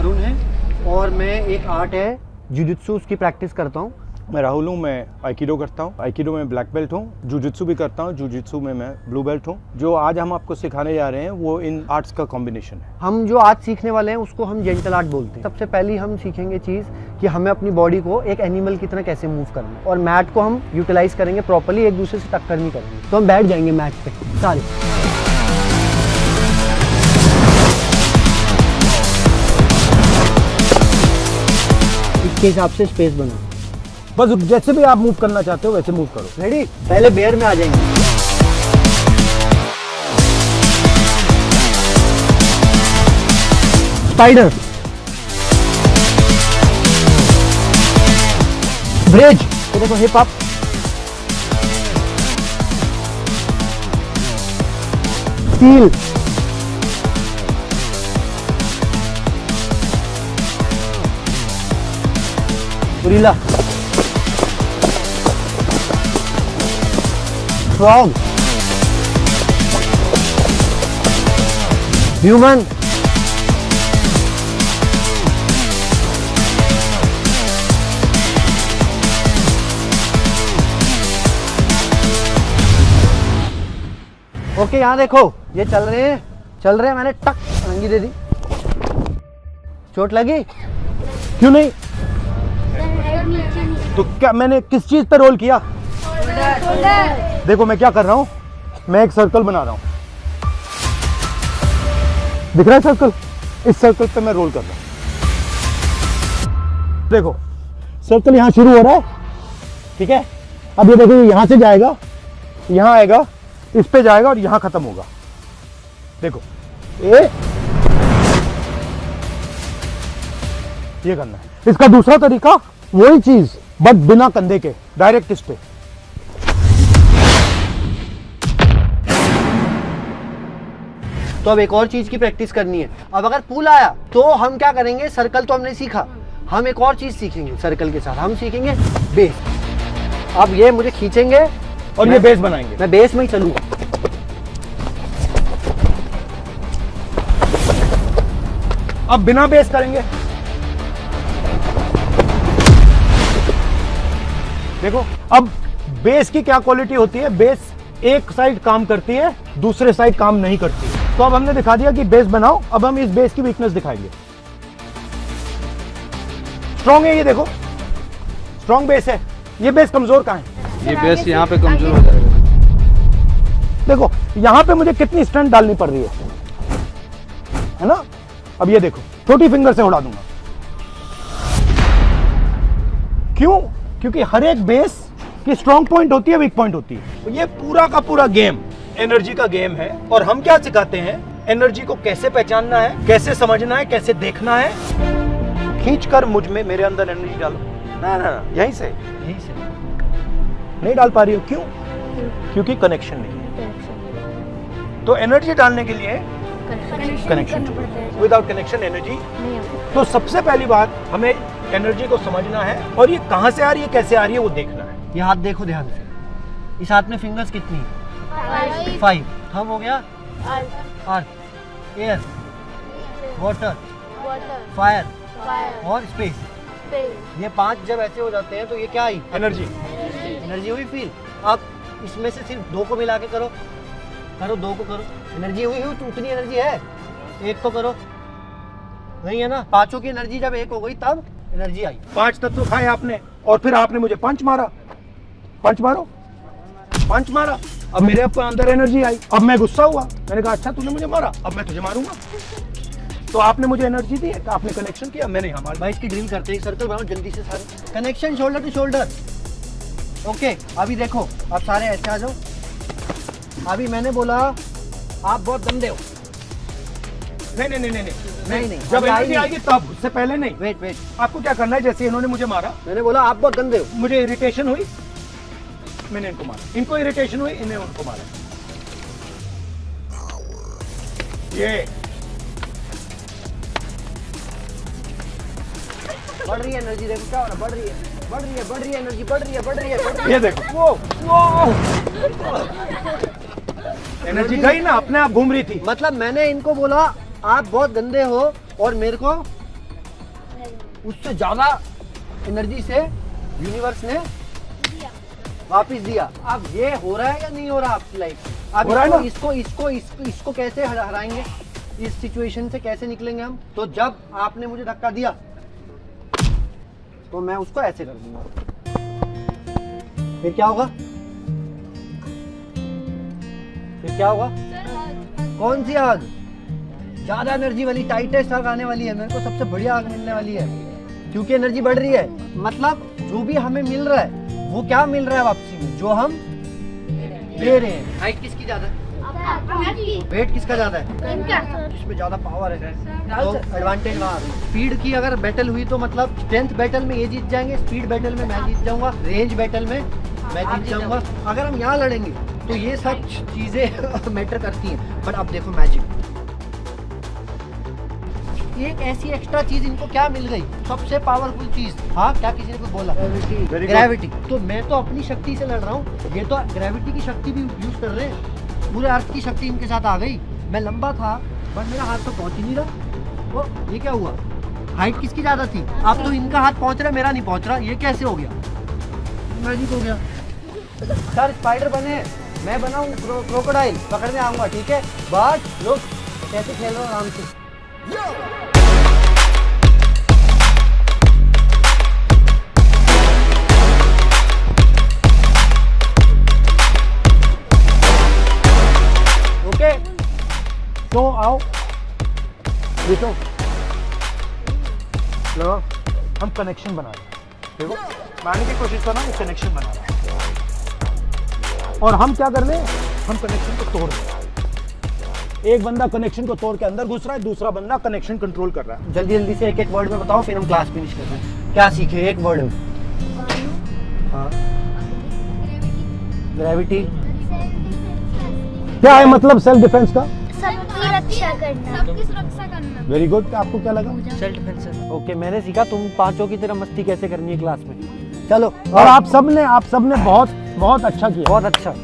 अरुण है और मैं एक आर्ट है जुजुत्सु उसकी प्रैक्टिस करता हूँ। मैं राहुल हूँ, मैं आइकिडो करता हूँ। आइकिडो में ब्लैक बेल्ट हूँ। जुजुत्सु भी करता हूँ, जुजुत्सु में मैं ब्लू बेल्ट हूँ। जो आज हम आपको सिखाने जा रहे हैं वो इन आर्ट्स का कॉम्बिनेशन है। हम जो आज सीखने वाले हैं उसको हम जेंटल आर्ट बोलते हैं। सबसे पहली हम सीखेंगे चीज़ कि हमें अपनी बॉडी को एक एनिमल की तरह कैसे मूव करना है और मैट को हम यूटिलाइज करेंगे प्रॉपर्ली, एक दूसरे से टक्कर नहीं करेंगे। तो हम बैठ जाएंगे मैट पे सारे। इसके हिसाब से स्पेस बनाओ। बस जैसे भी आप मूव करना चाहते हो वैसे मूव करो। रेडी? पहले बेयर में आ जाएंगे। स्पाइडर, ब्रिज, तो देखो hip up, steel, gorilla, frog, human, okay यहाँ देखो ये चल रहे हैं, मैंने टक अंगी दे दी। चोट लगी? क्यों नहीं? तो क्या मैंने किस चीज पे रोल किया? देखो मैं क्या कर रहा हूं, मैं एक सर्कल बना रहा हूं। दिख रहा है सर्कल? इस सर्कल पे मैं रोल कर रहा हूं। देखो सर्कल यहां शुरू हो रहा है, ठीक है? अब ये देखो यहां से जाएगा, यहां आएगा, इस पे जाएगा और यहां खत्म होगा। देखो ये करना है। इसका दूसरा तरीका वही चीज बट बिना कंधे के, डायरेक्ट इस पे। तो अब एक और चीज की प्रैक्टिस करनी है। अब अगर पुल आया तो हम क्या करेंगे, सर्कल तो हमने सीखा, हम एक और चीज सीखेंगे सर्कल के साथ, हम सीखेंगे बेस। अब ये मुझे खींचेंगे और ये बेस बनाएंगे। मैं बेस में ही चलूंगा। अब बिना बेस करेंगे। देखो अब बेस की क्या क्वालिटी होती है, बेस एक साइड काम करती है, दूसरे साइड काम नहीं करती। तो अब हमने दिखा दिया कि बेस बनाओ। अब हम इस बेस की वीकनेस दिखाएंगे। स्ट्रॉन्ग है ये, देखो स्ट्रॉन्ग बेस है। ये बेस कमजोर कहां है? ये बेस यहाँ पे कमजोर हो जाएगा। देखो यहां पे मुझे कितनी स्ट्रेंथ डालनी पड़ रही है ना? अब ये देखो छोटी फिंगर से उड़ा दूंगा। क्यों? क्योंकि हर एक बेस की स्ट्रॉन्ग पॉइंट होती है, वीक पॉइंट होती है। तो ये पूरा का पूरा गेम एनर्जी का गेम है। और हम क्या सिखाते हैं, एनर्जी को कैसे पहचानना है, कैसे समझना है, कैसे देखना है। खींच कर मुझ में, मेरे अंदर एनर्जी डालो। ना ना, यहीं से नहीं डाल पा रही हो। क्यों? क्योंकि कनेक्शन नहीं है। तो एनर्जी डालने के लिए कनेक्शन, विदाउट कनेक्शन एनर्जी। तो सबसे पहली बात, हमें एनर्जी को समझना है और ये कहां से आ रही है, कैसे आ रही है, वो देखना है। ये हाथ देखो ध्यान से, इस हाथ में फिंगर्स कितनी है? 5। थंब हो गया, अर्थ, एयर, वाटर, फायर और स्पेस। ये 5 जब ऐसे हो जाते हैं तो ये क्या आई? एनर्जी हुई फील। अब इसमें से सिर्फ 2 को मिला के करो 2 को करो, एनर्जी हुई तो उतनी एनर्जी है। 1 को करो, नहीं है ना? 5 की एनर्जी जब 1 हो गई तब एनर्जी आई। 5 तत्व खाए आपने और फिर आपने मुझे पंच मारा। पंच मारो, पंच मारा। अब मेरे अंदर एनर्जी आई। अब मैं गुस्सा हुआ, मैंने कहा अच्छा तूने मुझे मारा, अब मैं तुझे मारूंगा। तो आपने मुझे एनर्जी दी है, आपने कनेक्शन किया, मैंने हमारे भाई इसकी ड्रिल करते हैं। सर्कल बनाओ जल्दी से सारे, connection shoulder to shoulder. Okay अभी देखो, आप सारे ऐसे आ जाओ। अभी मैंने बोला आप बहुत गंदे हो। नहीं, जब एनर्जी आएगी तब, उससे पहले नहीं। वेट, आपको क्या करना है, जैसे इन्होंने मुझे मारा, मैंने बोला आप बहुत गंदे हो। मुझे इरिटेशन हुई, मैंने इनको मारा। इनको इरिटेशन हुई, इन्हें उनको मारा। ये बढ़ रही है एनर्जी, देखो क्या हो रहा है, बढ़ रही है एनर्जी, बढ़ रही है। ये देखो, वो एनर्जी गई ना, अपने आप घूम रही थी। मतलब मैंने इनको बोला आप बहुत गंदे हो और मेरे को उससे ज्यादा एनर्जी से यूनिवर्स ने वापस दिया। अब ये हो रहा है या नहीं हो रहा आपकी लाइफ? अब हो रहा है ना? इसको कैसे हराएंगे? इस सिचुएशन से कैसे निकलेंगे हम? तो जब आपने मुझे धक्का दिया तो मैं उसको ऐसे कर दूंगा, फिर क्या होगा? फिर क्या होगा? कौन सी आग? ज्यादा एनर्जी वाली, टाइटेस्ट आग आने वाली है। मेरे को सबसे बढ़िया आग मिलने वाली है, क्योंकि एनर्जी बढ़ रही है। मतलब जो भी हमें मिल रहा है वो क्या मिल रहा है वापसी में? जो हम दे रहे हैं। हाइट किसकी ज्यादा है? वेट किसका ज्यादा है? जिसमें ज्यादा पावर है तो एडवांटेज वहाँ। स्पीड की अगर बैटल हुई तो मतलब स्ट्रेंथ बैटल में ये जीत जाएंगे, स्पीड बैटल में मैं जीत जाऊंगा, रेंज बैटल में मैं जीत जाऊंगा। अगर हम यहाँ लड़ेंगे तो ये सब चीजें मैटर करती हैं। बट अब देखो मैजिक, एक ऐसी एक्स्ट्रा चीज इनको क्या मिल गई? सबसे पावरफुल चीज। हाँ, क्या किसी ने कुछ बोला? ग्रेविटी। तो मैं तो अपनी शक्ति से लड़ रहा हूँ, ये तो ग्रेविटी की शक्ति भी यूज कर रहे हैं। पूरे अर्थ की शक्ति इनके साथ आ गई। मैं लंबा था बट मेरा हाथ तो पहुंच ही नहीं रहा। वो ये क्या हुआ? हाइट किसकी ज्यादा थी? अब तो इनका हाथ पहुंच रहा है, मेरा नहीं पहुंच रहा। ये कैसे हो गया? मैजिक हो गया। सर स्पाइडर बने, मैं बनाऊं क्रोकोडाइल, पकड़ने आऊंगा, ठीक है? बट लोग कैसे खेल रहे हो आराम से। ओके, तो आओ देखो, लो हम कनेक्शन बना रहे हैं। देखो मानने की कोशिश करना, हम कनेक्शन बना रहे हैं और हम क्या कर रहे हैं? हम कनेक्शन को तोड़ रहे हैं। एक बंदा कनेक्शन को तोड़ के अंदर घुस रहा है, दूसरा बंदा कनेक्शन कंट्रोल कर रहा है। जल्दी जल्दी से एक एक वर्ड में बताओ, फिर हम क्लास फिनिश करते हैं। क्या सीखे एक वर्ड में? हाँ, ग्रेविटी। क्या है मतलब सेल्फ डिफेंस का? सबकी रक्षा करना, सबकी सुरक्षा करना। Very good. आपको क्या लगा? Self defence. ओके, मैंने सीखा तुम पांचों की तरह मस्ती कैसे करनी है क्लास में। चलो, और आप सबने बहुत अच्छा किया। बहुत अच्छा।